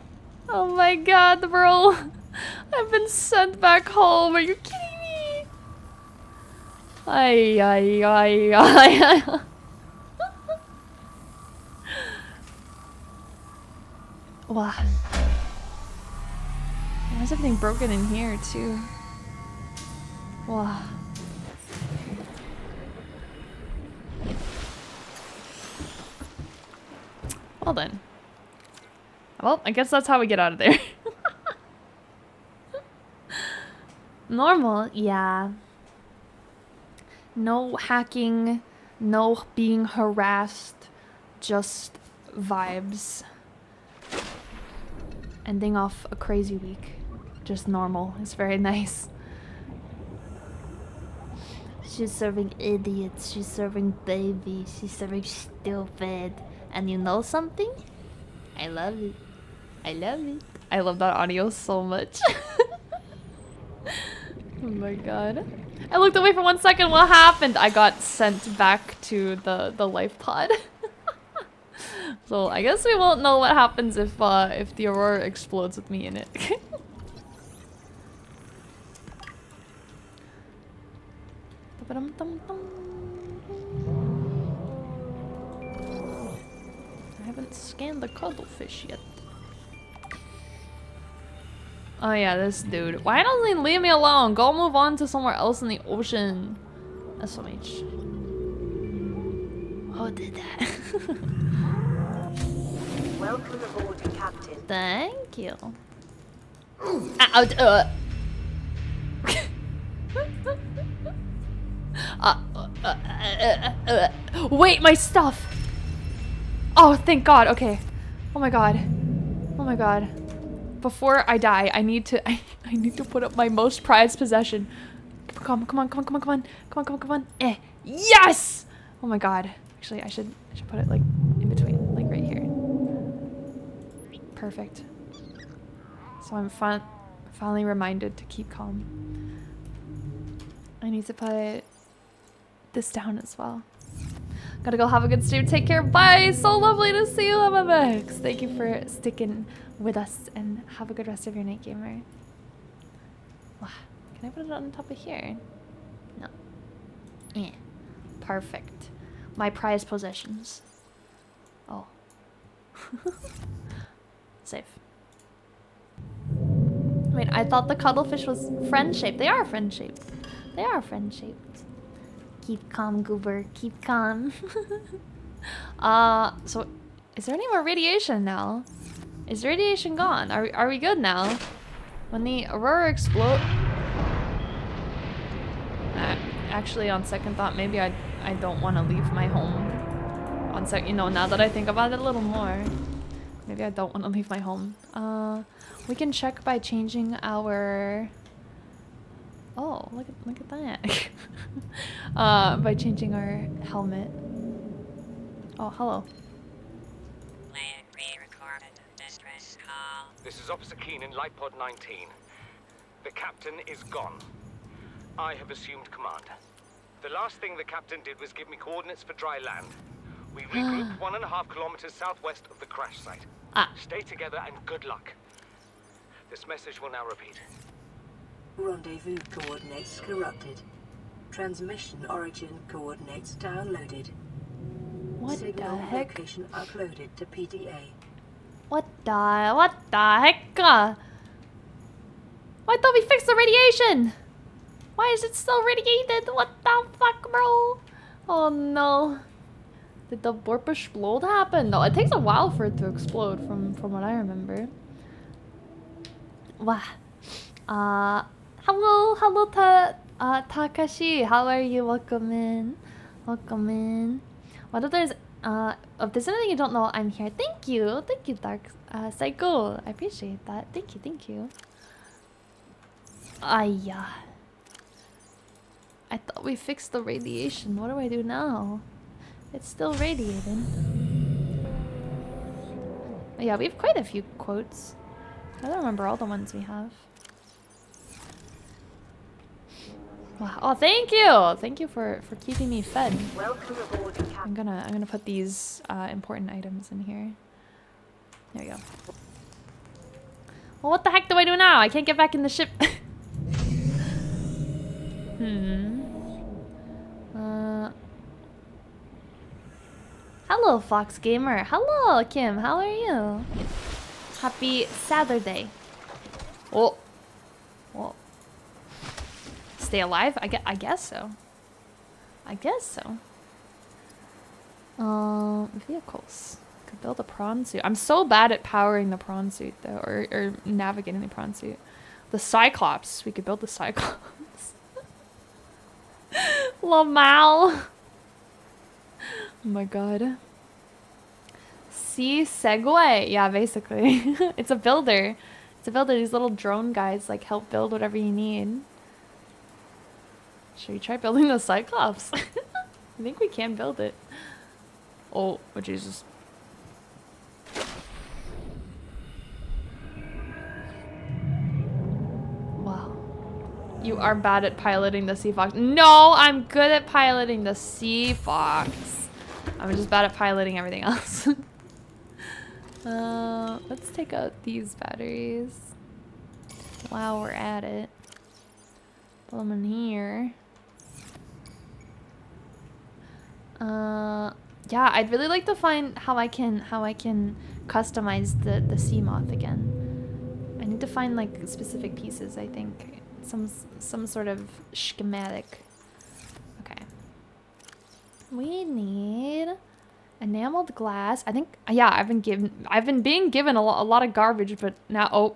Oh my god, bro. I've been sent back home. Are you kidding me? Ay. Wow. Why is everything broken in here too? Wow. Well then. Well, I guess that's how we get out of there. Normal, yeah. No hacking, no being harassed, just vibes. Ending off a crazy week. Just normal. It's very nice. She's serving idiots. She's serving babies. She's serving stupid. And you know something? I love it. I love it. I love that audio so much. Oh my god. I looked away for 1 second. What happened? I got sent back to the life pod. So I guess we won't know what happens if the Aurora explodes with me in it. I haven't scanned the cuttlefish yet. Oh yeah, this dude. Why doesn't he leave me alone? Go move on to somewhere else in the ocean. SMH. Who did that? Welcome aboard, Captain. Thank you. Wait, my stuff. Oh, thank God. Okay. Oh my God. Oh my God. Before I die, I need to put up my most prized possession. Come on. Yes! Oh my God. Actually, I should put it like in between, like right here. Perfect. So I'm finally reminded to keep calm. I need to put this down as well. Gotta go have a good stream. Take care. Bye. So lovely to see you, MMX. Thank you for sticking with us and have a good rest of your night, gamer. Wow. Can I put it on top of here? No. Yeah. Perfect. My prized possessions. Oh. Safe. Wait, I thought the cuttlefish was friend-shaped. They are friend-shaped. They are friend-shaped. Keep calm, goober. Keep calm. So is there any more radiation now? Is radiation gone? Are we good now? When the aurora explode... Actually, on second thought, maybe I don't want to leave my home. You know, now that I think about it a little more, maybe I don't want to leave my home. We can check by changing our... Oh, look at that. By changing our helmet. Oh, hello. This is Officer Keenan, Light Pod 19. The captain is gone. I have assumed command. The last thing the captain did was give me coordinates for dry land. We regrouped 1.5 kilometers southwest of the crash site. Stay together and good luck. This message will now repeat. Rendezvous coordinates corrupted. Transmission origin coordinates downloaded. What Signal the heck? location uploaded to PDA. What the heck? I thought we fixed the radiation! Why is it still radiated? What the fuck, bro? Oh no. Did the warp explode happen? No, it takes a while for it to explode from what I remember. Wow. Hello Takashi. How are you? Welcome in. Welcome in. What if there's if there's anything you don't know, I'm here. Thank you, Dark Psycho. I appreciate that. Thank you. Ayah. I thought we fixed the radiation. What do I do now? It's still radiating. Oh, yeah, we have quite a few quotes. I don't remember all the ones we have. Wow. Oh, thank you! Thank you for keeping me fed. Welcome aboard, I'm gonna put these important items in here. There we go. Well, what the heck do I do now? I can't get back in the ship. Hello, Fox Gamer. Hello, Kim. How are you? Happy Saturday. Oh. Whoa. Stay alive? I guess so. I guess so. Vehicles. Could build a prawn suit. I'm so bad at powering the prawn suit though, or navigating the prawn suit. The Cyclops. We could build the Cyclops. Lamal. Oh my god. Sea Segway. Yeah, basically. It's a builder. It's a builder. These little drone guys like help build whatever you need. Should we try building the Cyclops? I think we can build it. Oh Jesus. Wow. You are bad at piloting the Sea Fox. No, I'm good at piloting the Sea Fox. I'm just bad at piloting everything else. Let's take out these batteries while we're at it. Put them in here. Yeah, I'd really like to find how I can customize the sea moth again. I need to find like specific pieces, I think. Some sort of schematic. Okay. We need enameled glass. I think yeah, I've been being given a lot of garbage, but now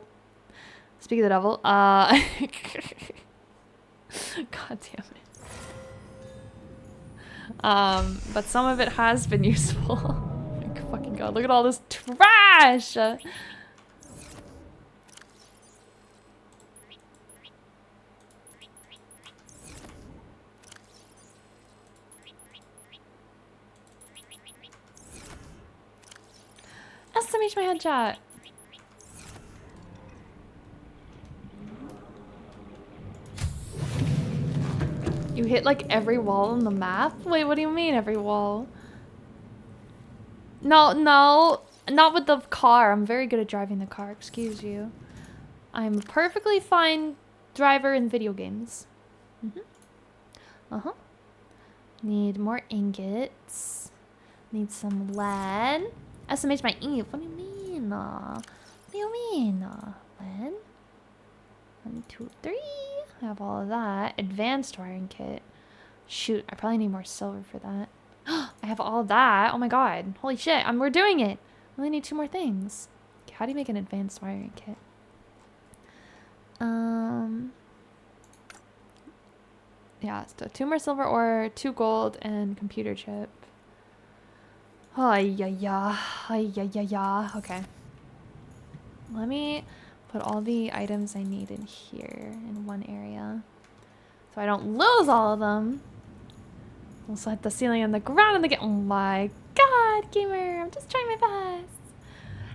speak of the devil. God damn it. But some of it has been useful. Oh my fucking god, look at all this trash! SMH my headshot! You hit like every wall on the map? Wait, what do you mean every wall? No, no, not with the car. I'm very good at driving the car, excuse you. I'm a perfectly fine driver in video games. Uh-huh. Need more ingots. Need some lead. SMH my Eve. What do you mean? What do you mean? Lead? 1, 2, 3. I have all of that. Advanced wiring kit. Shoot, I probably need more silver for that. I have all of that. Oh my god. Holy shit, we're doing it. I only need 2 more things. Okay, how do you make an advanced wiring kit? Yeah, so 2 more silver ore, 2 gold, and computer chip. Oh, yeah. Okay. Let me put all the items I need in here in one area, so I don't lose all of them. Also hit the ceiling and the ground and the oh my god, gamer! I'm just trying my best.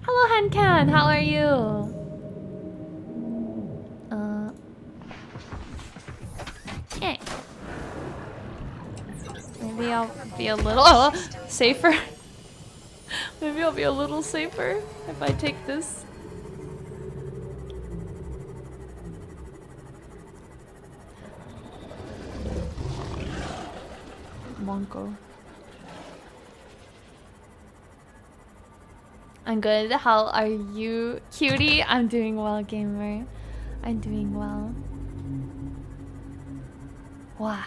Hello, Hencan. How are you? Okay. Maybe I'll be a little safer. Maybe I'll be a little safer if I take this. Monko. I'm good. How are you, cutie? I'm doing well, gamer. I'm doing well. Wow.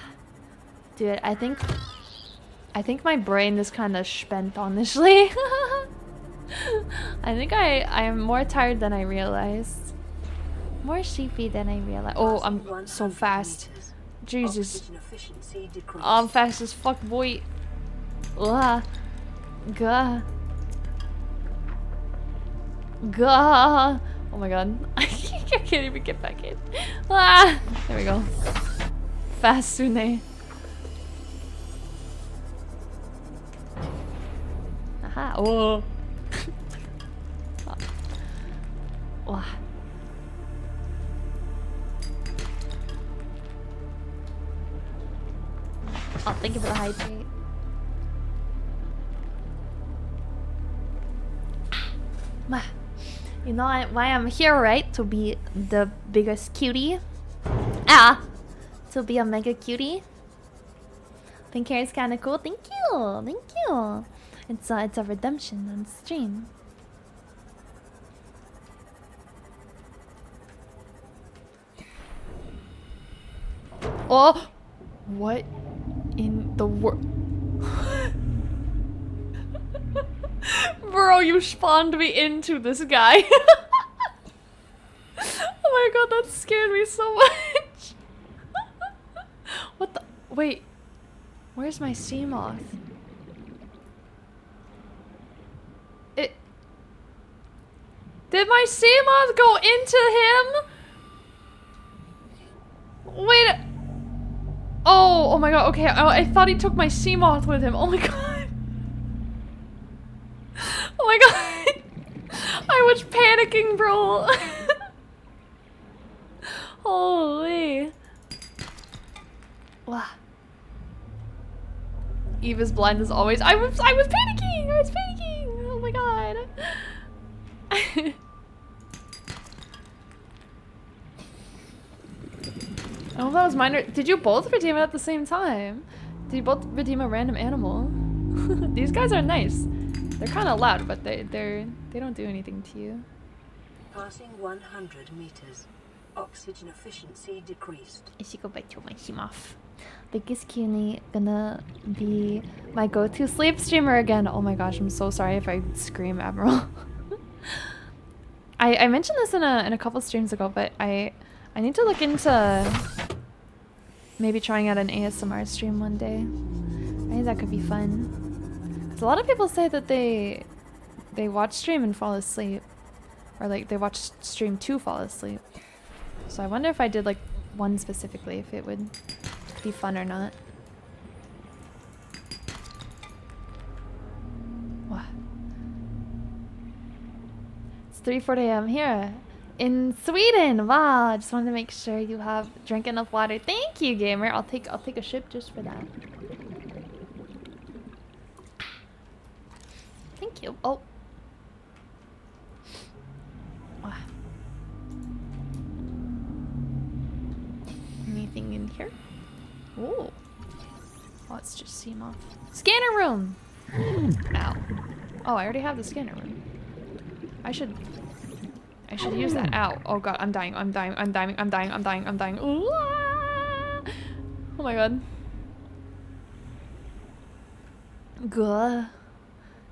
Dude, I think my brain is kind of spent, honestly. I think I am more tired than I realized. More sheepy than I realized. Oh, I'm so fast. Jesus. I'm fast as fuck, boy. Ugh. Gah. Gah. Oh my god. I can't even get back in. Ah. There we go. Fast Sune. Aha. Oh. Wow. Oh, thank you for the hydrate. You know why I'm here, right? To be the biggest cutie. To be a mega cutie. Pink hair is kind of cool. Thank you. Thank you. It's a redemption on stream. Oh, what in the world? Bro, you spawned me into this guy. Oh my god, that scared me so much. What the? Wait, where's my sea moth? Did my sea moth go into him? Wait. Oh my god, okay. I thought he took my sea moth with him. Oh my god. Oh my god. I was panicking, bro. Holy. Wow. Eve is blind as always. I was panicking. I was panicking. Oh my god. Oh, that was minor. Did you both redeem it at the same time? Did you both redeem a random animal? These guys are nice. They're kind of loud, but they don't do anything to you. Passing 100 meters. Oxygen efficiency decreased. I should go back to my Himoff. Biggest cutie gonna be my go-to sleep streamer again. Oh my gosh, I'm so sorry if I scream, Admiral. I mentioned this in a couple streams ago, but I need to look into maybe trying out an ASMR stream one day. I think that could be fun. 'Cause a lot of people say that they watch stream and fall asleep, or like they watch stream to fall asleep. So I wonder if I did like one specifically, if it would be fun or not. Wow. It's 3:40 a.m. here. In Sweden. Wow, just wanted to make sure you have drank enough water. Thank you, gamer. I'll take a ship just for that. Thank you. Oh. Wow. Anything in here? Ooh. Let's just see him off. Scanner room! Ow. Oh, I already have the scanner room. I should use that. Ow. Oh god, I'm dying. I'm dying. I'm dying. I'm dying. I'm dying. I'm dying. Ooh, ah! Oh my god. Gah.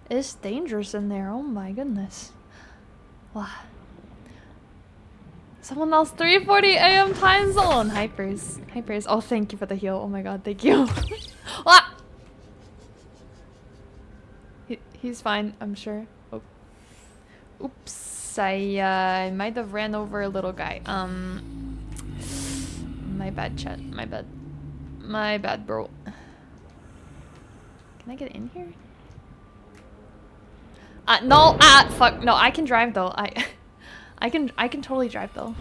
It's dangerous in there. Oh my goodness. Wow. Someone else 3:40 a.m. time zone. Hypers. Hypers. Oh, thank you for the heal. Oh my god, thank you. Ah! He's fine, I'm sure. Oh. Oops. I might have ran over a little guy. My bad, chat. My bad. My bad, bro. Can I get in here? No. Fuck. No, I can drive though. I can totally drive though.